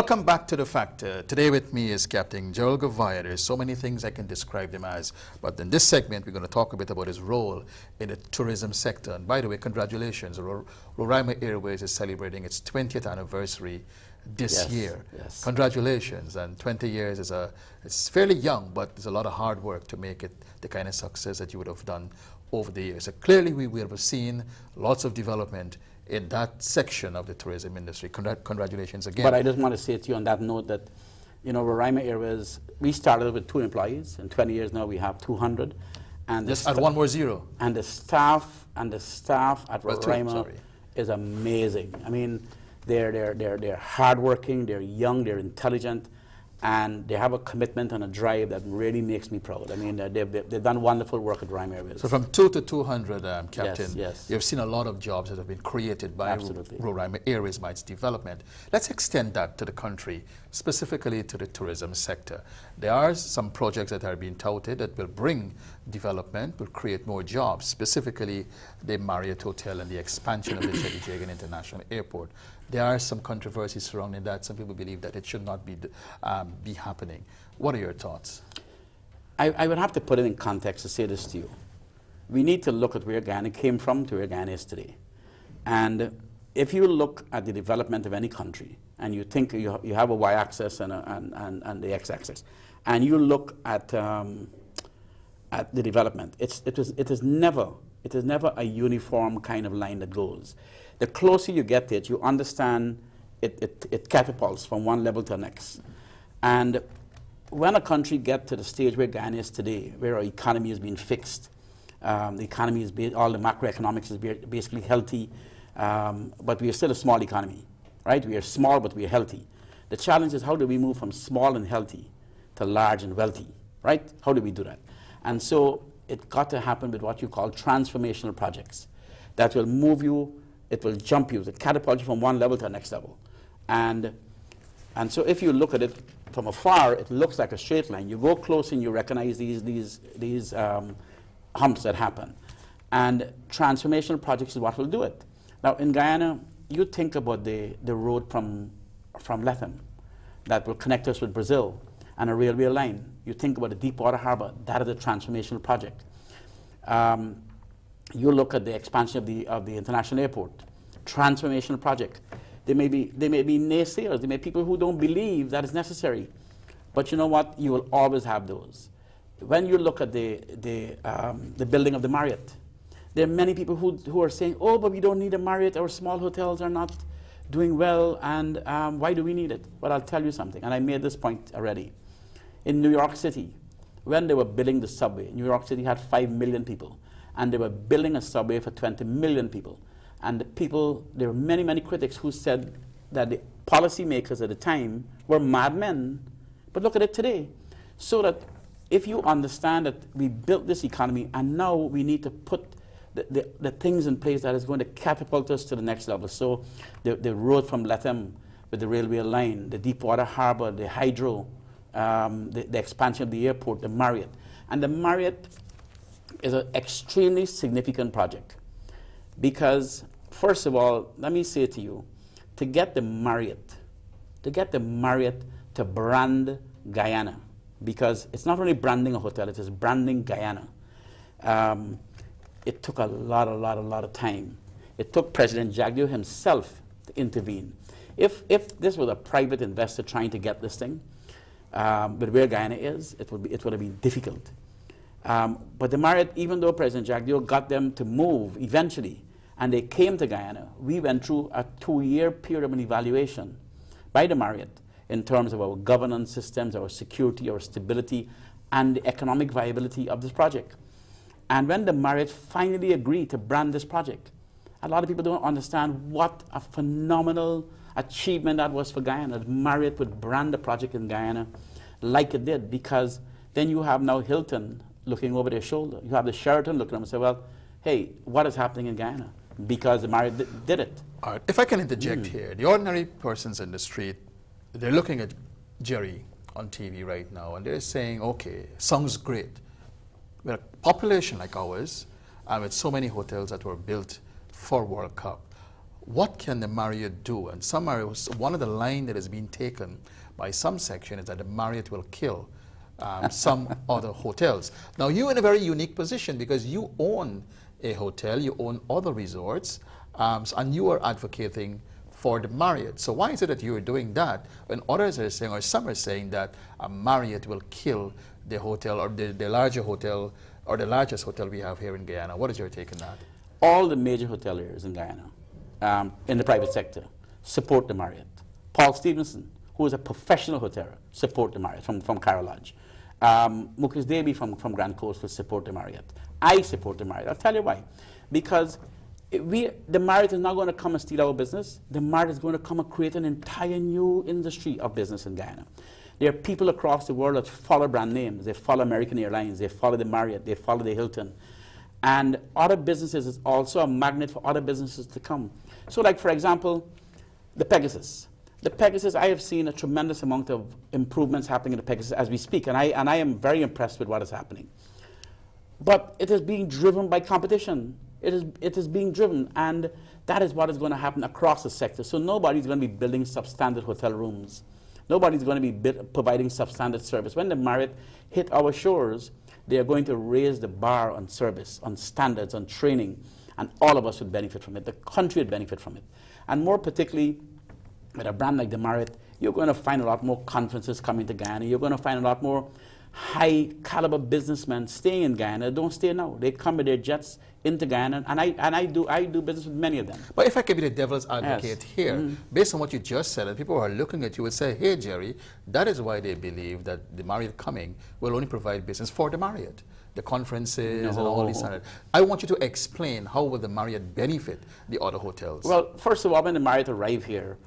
Welcome back to The Factor. Today with me is Captain Gerry Gouveia. There's so many things I can describe him as, but in this segment we're going to talk a bit about his role in the tourism sector. And by the way, congratulations. Roraima Airways is celebrating its 20th anniversary this year. Yes. Congratulations. And 20 years is it's fairly young, but there's a lot of hard work to make it the kind of success that you would have done over the years. So clearly we will have seen lots of development in that section of the tourism industry. Congratulations again. But I just want to say to you on that note that, you know, Roraima Airways, we started with 2 employees. In 20 years now we have 200. And just add one more zero. And the staff at Roraima is amazing. I mean, they're hardworking, they're young, they're intelligent, and they have a commitment and a drive that really makes me proud. I mean, they've done wonderful work at Roraima Airways. So from 2 to 200, Captain, yes. You've seen a lot of jobs that have been created by Roraima Airways by its development. Let's extend that to the country, specifically to the tourism sector. There are some projects that are being touted that will bring development, will create more jobs, specifically the Marriott Hotel and the expansion of the Teddy Jagan International Airport. There are some controversies surrounding that. Some people believe that it should not be happening. What are your thoughts? I would have to put it in context to say this to you. We need to look at where Guyana came from to where Guyana is today. And if you look at the development of any country, and you think you have a y-axis and the x-axis, and you look at the development, it is never a uniform kind of line that goes. The closer you get to it, you understand it catapults from one level to the next. And when a country gets to the stage where Guyana is today, where our economy has been fixed, the economy is all the macroeconomics is basically healthy, but we are still a small economy, right? We are small, but we are healthy. The challenge is, how do we move from small and healthy to large and wealthy, right? How do we do that? And so it got to happen with what you call transformational projects that will move you. It will jump you, it catapult you from one level to the next level. And so if you look at it from afar, it looks like a straight line. You go close and you recognize these humps that happen. And transformational projects is what will do it. Now in Guyana, you think about the road from Lethem that will connect us with Brazil and a railway line. You think about the Deepwater Harbor, that is a transformational project. You look at the expansion of the international airport, transformational project. There may be naysayers, there may be people who don't believe that is necessary, but you know what? You will always have those. When you look at the building of the Marriott, there are many people who are saying, oh, but we don't need a Marriott. Our small hotels are not doing well, and why do we need it? But I'll tell you something, and I made this point already. In New York City, when they were building the subway, New York City had 5 million people. And they were building a subway for 20 million people. And the people, there were many, many critics who said that the policymakers at the time were madmen. But look at it today. So that if you understand that we built this economy and now we need to put the things in place that is going to catapult us to the next level. So the road from Lethem with the railway line, the Deepwater Harbor, the hydro, the expansion of the airport, the Marriott. And the Marriott is an extremely significant project because, first of all, let me say to you, to get the Marriott to brand Guyana, because it's not only branding a hotel, it is branding Guyana. It took a lot of time. It took President Jagdeo himself to intervene. If this was a private investor trying to get this thing, but where Guyana is, it would have been difficult. But the Marriott, even though President Jagdeo got them to move eventually, and they came to Guyana, we went through a 2-year period of an evaluation by the Marriott in terms of our governance systems, our security, our stability, and the economic viability of this project. And when the Marriott finally agreed to brand this project, a lot of people don't understand what a phenomenal achievement that was for Guyana. The Marriott would brand the project in Guyana like it did, because then you have now Hilton looking over their shoulder. You have the Sheraton looking at them and say, well, hey, what is happening in Guyana? Because the Marriott did it. All right. If I can interject here, the ordinary persons in the street, they're looking at Gerry on TV right now, and they're saying, okay, sounds great. With a population like ours, and with so many hotels that were built for World Cup, what can the Marriott do? And some Marriott, one of the line that has been taken by some section is that the Marriott will kill some other hotels. Now, you're in a very unique position because you own a hotel, you own other resorts, and you are advocating for the Marriott. So why is it that you are doing that when others are saying, or some are saying, that a Marriott will kill the hotel, or the larger hotel, or the largest hotel we have here in Guyana? What is your take on that? All the major hoteliers in Guyana, in the private sector, support the Marriott. Paul Stevenson, who is a professional hotelier, support the Marriott from Carol Lodge. Mukesh Devi from Grand Coast will support the Marriott. I support the Marriott. I'll tell you why. Because the Marriott is not going to come and steal our business. The Marriott is going to come and create an entire new industry of business in Guyana. There are people across the world that follow brand names. They follow American Airlines. They follow the Marriott. They follow the Hilton. And other businesses is also a magnet for other businesses to come. So like, for example, the Pegasus. The Pegasus, I have seen a tremendous amount of improvements happening in the Pegasus as we speak, and I am very impressed with what is happening. But it is being driven by competition. It is being driven, and that is what is going to happen across the sector. So nobody's going to be building substandard hotel rooms. Nobody's going to be providing substandard service. When the Marriott hit our shores, they are going to raise the bar on service, on standards, on training, and all of us would benefit from it. The country would benefit from it. And more particularly, with a brand like the Marriott, you're going to find a lot more conferences coming to Guyana. You're going to find a lot more high-caliber businessmen staying in Guyana. Don't stay now. They come with their jets into Guyana, and I do business with many of them. But if I could be the devil's advocate here, based on what you just said, and people who are looking at you would say, hey, Gerry, that is why they believe that the Marriott coming will only provide business for the Marriott, the conferences and all these other. I want you to explain how will the Marriott benefit the other hotels. Well, first of all, when the Marriott arrive here,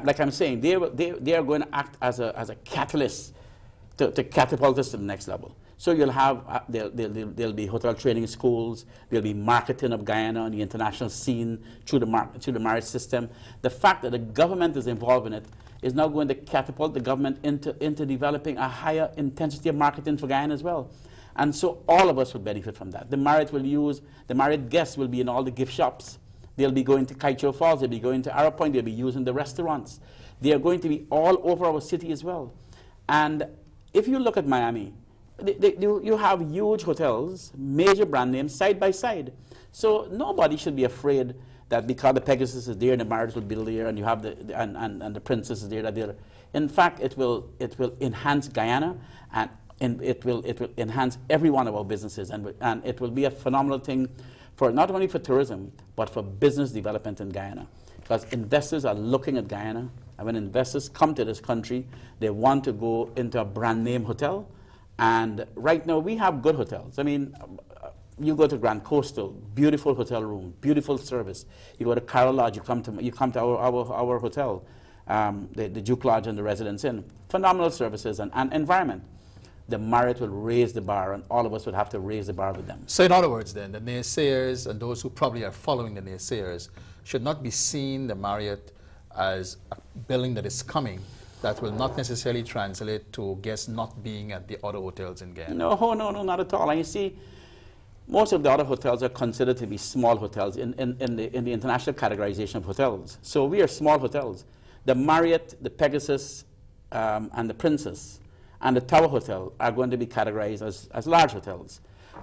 like I'm saying, they are going to act as a catalyst to catapult us to the next level. So you'll have, there'll be hotel training schools, there'll be marketing of Guyana on the international scene through the Marriott system. The fact that the government is involved in it is now going to catapult the government into developing a higher intensity of marketing for Guyana as well. And so all of us will benefit from that. The Marriott guests will be in all the gift shops. They'll be going to Kaicho Falls, they'll be going to Arrow Point, they'll be using the restaurants. They are going to be all over our city as well. And if you look at Miami, you have huge hotels, major brand names, side by side. So nobody should be afraid that because the Pegasus is there and the Marriott will be there and you have and the Princess is there, that they're. In fact, it will enhance Guyana, and it will enhance every one of our businesses, and it will be a phenomenal thing for not only for tourism, but for business development in Guyana. Because investors are looking at Guyana, and when investors come to this country, they want to go into a brand name hotel. And right now, we have good hotels. I mean, you go to Grand Coastal, beautiful hotel room, beautiful service. You go to Carol Lodge, you come to our hotel, the Duke Lodge and the Residence Inn. Phenomenal services and environment. The Marriott will raise the bar, and all of us would have to raise the bar with them. So in other words then, the naysayers and those who probably are following the naysayers should not be seeing the Marriott as a building that is coming that will not necessarily translate to guests not being at the other hotels in Guyana. No, not at all. And you see, most of the other hotels are considered to be small hotels in the international categorization of hotels. So we are small hotels. The Marriott, the Pegasus, and the Princess, and the Tower Hotel are going to be categorized as large hotels.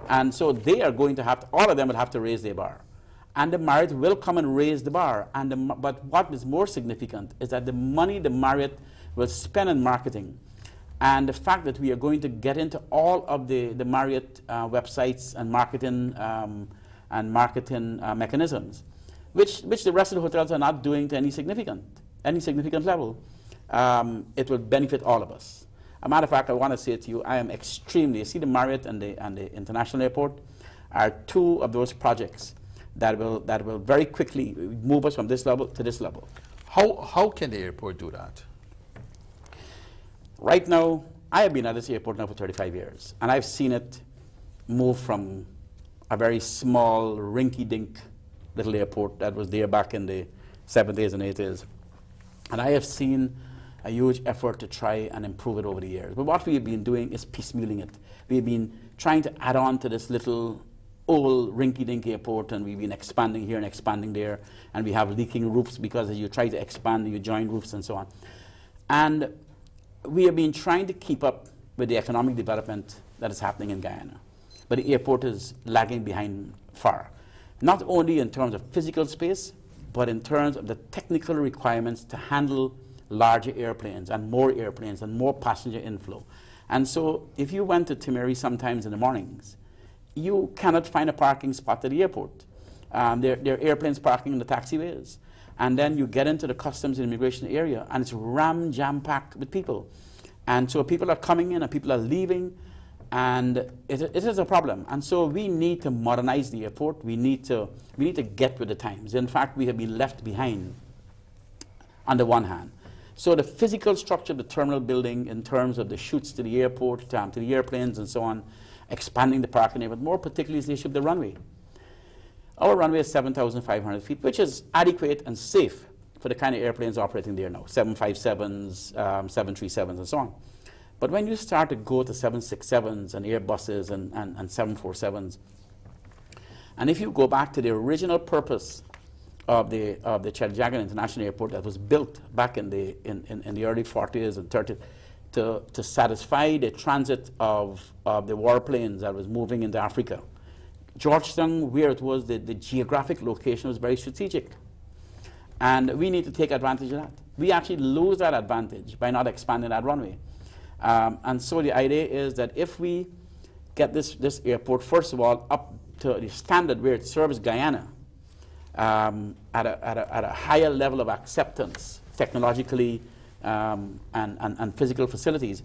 And so they are going to have to, all of them will have to raise their bar. And the Marriott will come and raise the bar. But what is more significant is that the money the Marriott will spend on marketing, and the fact that we are going to get into all of the Marriott websites and marketing mechanisms, which the rest of the hotels are not doing to any significant level, it will benefit all of us. As a matter of fact, I want to say to you, I am extremely, you see the Marriott and the International Airport are two of those projects that will very quickly move us from this level to this level. How can the airport do that? Right now, I have been at this airport now for 35 years, and I've seen it move from a very small, rinky-dink little airport that was there back in the 70s and 80s. And I have seen a huge effort to try and improve it over the years. But what we have been doing is piecemealing it. We have been trying to add on to this little old rinky-dink airport, and we've been expanding here and expanding there, and we have leaking roofs because as you try to expand, you join roofs and so on. And we have been trying to keep up with the economic development that is happening in Guyana. But the airport is lagging behind far. Not only in terms of physical space, but in terms of the technical requirements to handle larger airplanes and more passenger inflow. And so if you went to Timeri sometimes in the mornings, you cannot find a parking spot at the airport. There are airplanes parking in the taxiways. And then you get into the customs and immigration area, and it's jam-packed with people. And so people are coming in and people are leaving, and it is a problem. And so we need to modernize the airport. We need to get with the times. In fact, we have been left behind on the one hand. So the physical structure of the terminal building in terms of the chutes to the airport, to the airplanes and so on, expanding the parking area, but more particularly is the issue of the runway. Our runway is 7,500 feet, which is adequate and safe for the kind of airplanes operating there now, 757s, 737s, and so on. But when you start to go to 767s and Airbuses and 747s, and if you go back to the original purpose of the Chedjagan International Airport that was built back in the early 40s and 30s to satisfy the transit of the warplanes that was moving into Africa. Georgetown, where it was, the geographic location was very strategic. And we need to take advantage of that. We actually lose that advantage by not expanding that runway. And so the idea is that if we get this airport, first of all, up to the standard where it serves Guyana, at a higher level of acceptance, technologically and physical facilities,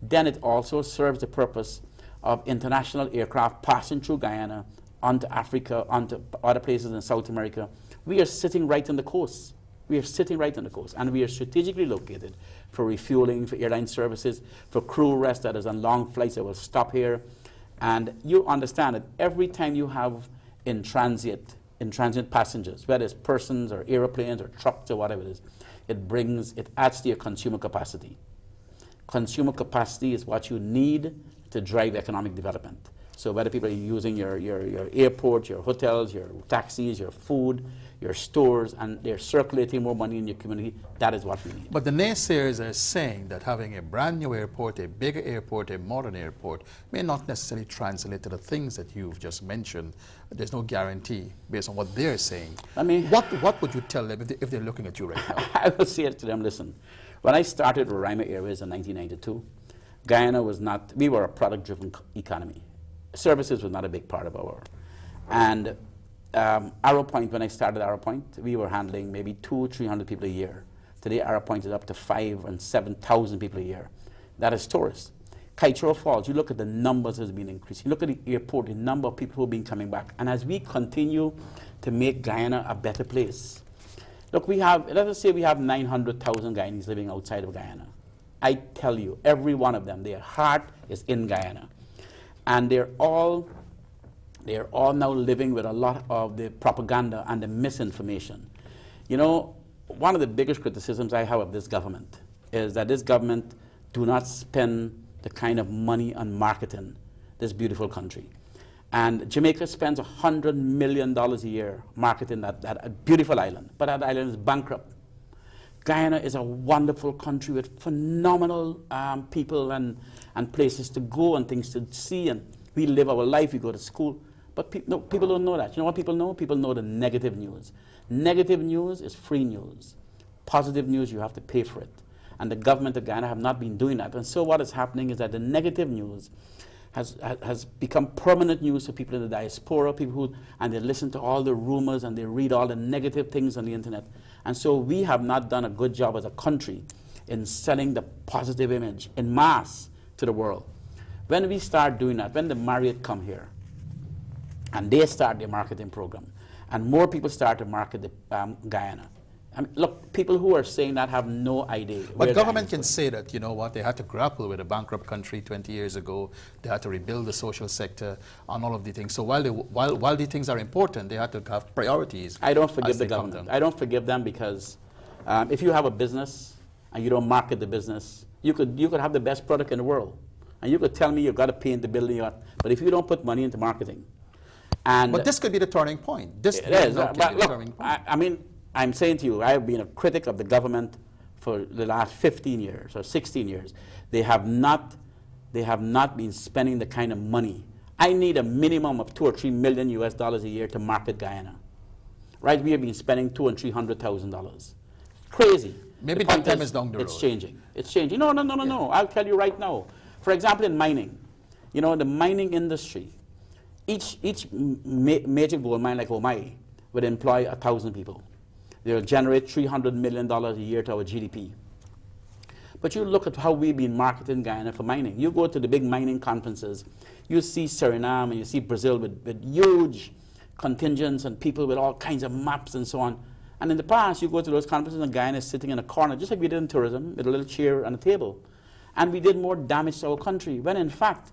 then it also serves the purpose of international aircraft passing through Guyana onto Africa, onto other places in South America. We are sitting right on the coast. We are sitting right on the coast, and we are strategically located for refueling, for airline services, for crew rest that is on long flights that will stop here. And you understand that every time you have in transit passengers, whether it's persons or airplanes or trucks or whatever it is, it adds to your consumer capacity. Consumer capacity is what you need to drive economic development. So whether people are using your airport, your hotels, your taxis, your food, your stores, and they're circulating more money in your community, that is what we need. But the naysayers are saying that having a brand new airport, a bigger airport, a modern airport, may not necessarily translate to the things that you've just mentioned. There's no guarantee based on what they're saying. I mean, what would you tell them if they're looking at you right now? I would say to them, listen, when I started Roraima Airways in 1992, Guyana was not, we were a product-driven economy. Services was not a big part of our, and Arrow Point, when I started Arrow Point, we were handling maybe 200-300 people a year. Today, Arrow Point is up to 5,000 and 7,000 people a year. That is tourists. Kaitro Falls, you look at the numbers has been increasing. You look at the airport, the number of people who have been coming back. And as we continue to make Guyana a better place, look, we have, let us say we have 900,000 Guyanese living outside of Guyana. I tell you, every one of them, their heart is in Guyana. And they're all now living with a lot of the propaganda and the misinformation. You know, one of the biggest criticisms I have of this government is that this government do not spend the kind of money on marketing this beautiful country. And Jamaica spends $100 million a year marketing that beautiful island, but that island is bankrupt. Guyana is a wonderful country with phenomenal people and places to go and things to see, and we live our life, we go to school. But people don't know that. You know what people know? People know the negative news. Negative news is free news. Positive news, you have to pay for it. And the government of Guyana have not been doing that. And so what is happening is that the negative news has become permanent news for people in the diaspora, and they listen to all the rumors and they read all the negative things on the internet. And so we have not done a good job as a country in selling the positive image in mass to the world. When we start doing that, when the Marriott come here and they start their marketing program and more people start to market the, Guyana, I mean, look, people who are saying that have no idea. But government can say that, you know what, they had to grapple with a bankrupt country 20 years ago. They had to rebuild the social sector and all of the things. So while the things are important, they had to have priorities. I don't forgive the government. I don't forgive them because if you have a business and you don't market the business, you could have the best product in the world. And you could tell me you've got to paint the building, but if you don't put money into marketing, And but this could be the turning point. This it is. could But be the look, turning point. I mean, I'm saying to you, I have been a critic of the government for the last 15 years or 16 years. They have not been spending the kind of money. I need a minimum of $2 or $3 million US a year to market Guyana. Right? We have been spending $200,000 and $300,000. Crazy. Maybe The point that time is down the road. It's changing. It's changing. No. I'll tell you right now. For example, in mining, you know, the mining industry, each major gold mine like Omai would employ 1,000 people. They'll generate $300 million a year to our GDP. But you look at how we've been marketing Guyana for mining. You go to the big mining conferences, you see Suriname and you see Brazil with huge contingents and people with all kinds of maps and so on. And in the past, you go to those conferences and Guyana is sitting in a corner, just like we did in tourism, with a little chair and a table. And we did more damage to our country, when in fact,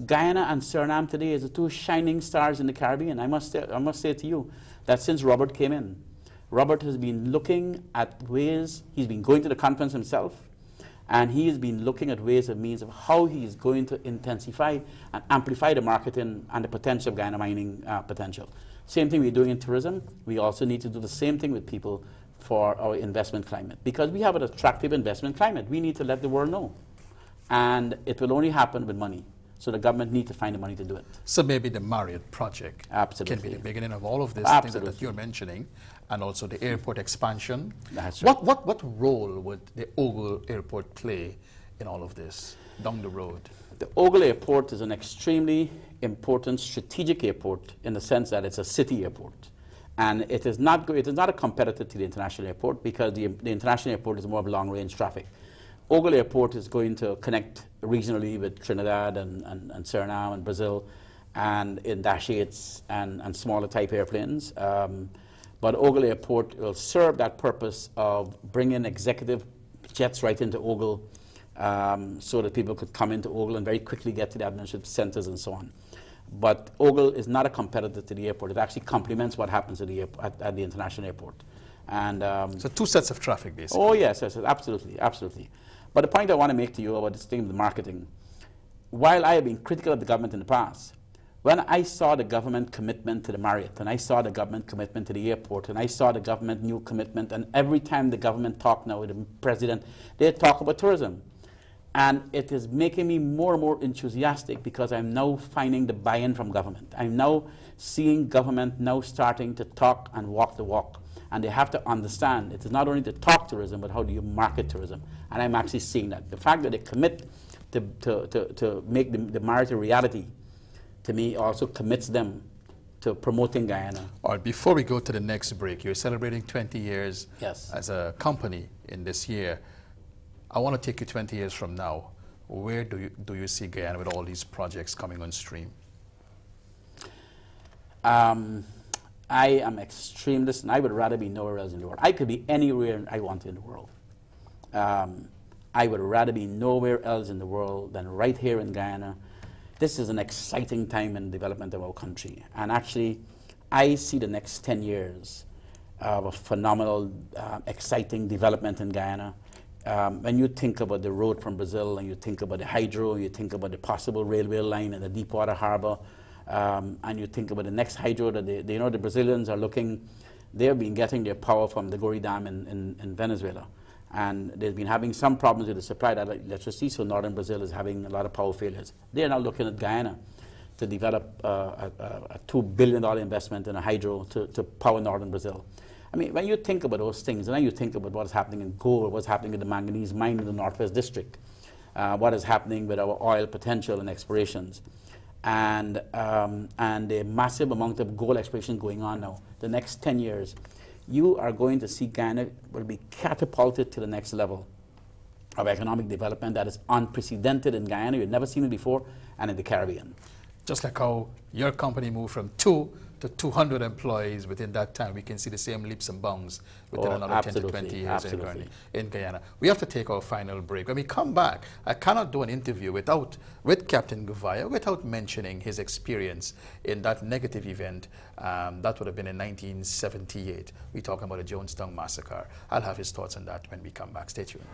Guyana and Suriname today is the two shining stars in the Caribbean. I must say to you that since Robert came in, Robert has been looking at ways, he's been going to the conference himself, and he has been looking at ways and means of how he is going to intensify and amplify the marketing and the potential of Guyana mining potential. Same thing we're doing in tourism. We also need to do the same thing with people for our investment climate. Because we have an attractive investment climate, we need to let the world know. And it will only happen with money. So the government needs to find the money to do it. So maybe the Marriott project Absolutely. can be the beginning of all of this things that you're mentioning, and also the airport expansion. That's right. What role would the Ogle Airport play in all of this down the road? The Ogle Airport is an extremely important strategic airport in the sense that it's a city airport. And it is not a competitor to the international airport because the international airport is more of long-range traffic. Ogle Airport is going to connect regionally with Trinidad and Suriname and Brazil and in Dash 8s and smaller type airplanes. But Ogle Airport will serve that purpose of bringing executive jets right into Ogle so that people could come into Ogle and very quickly get to the administrative centers and so on. But Ogle is not a competitor to the airport. It actually complements what happens at the, at the international airport. And, so two sets of traffic, basically. Oh, yes, absolutely, absolutely. But the point I want to make to you about this thing of the marketing, while I have been critical of the government in the past, when I saw the government commitment to the Marriott, and I saw the government commitment to the airport, and I saw the government new commitment, and every time the government talk now with the president, they talk about tourism. And it is making me more and more enthusiastic because I'm now finding the buy-in from government. I'm now seeing government now starting to talk and walk the walk. And they have to understand it is not only to talk tourism, but how do you market tourism. And I'm actually seeing that. The fact that they commit to make the Marriott a reality, to me, also commits them to promoting Guyana. All right, before we go to the next break, you're celebrating 20 years Yes. as a company in this year. I want to take you 20 years from now. Where do you see Guyana with all these projects coming on stream? I am extreme. Listen, I would rather be nowhere else in the world. I could be anywhere I want in the world. I would rather be nowhere else in the world than right here in Guyana. This is an exciting time in the development of our country. And actually, I see the next 10 years of a phenomenal, exciting development in Guyana. When you think about the road from Brazil, and you think about the hydro, you think about the possible railway line and the Deepwater Harbor, and you think about the next hydro that they know the Brazilians are looking, they've been getting their power from the Gori Dam in Venezuela. And they've been having some problems with the supply of electricity, so northern Brazil is having a lot of power failures. They're now looking at Guyana to develop a $2 billion investment in a hydro to power northern Brazil. I mean, when you think about those things, and then you think about what is happening in gold, what's happening with the manganese mine in the Northwest District, what is happening with our oil potential and explorations, and the massive amount of gold exploration going on now, the next 10 years, you are going to see Guyana will be catapulted to the next level of economic development that is unprecedented in Guyana. You've never seen it before, and in the Caribbean. Just like how your company moved from 2 to 200 employees within that time, we can see the same leaps and bounds within another 10 to 20 years in Guyana. We have to take our final break. When we come back, I cannot do an interview with Captain Gouveia without mentioning his experience in that negative event. That would have been in 1978. We're talking about the Jonestown Massacre. I'll have his thoughts on that when we come back. Stay tuned.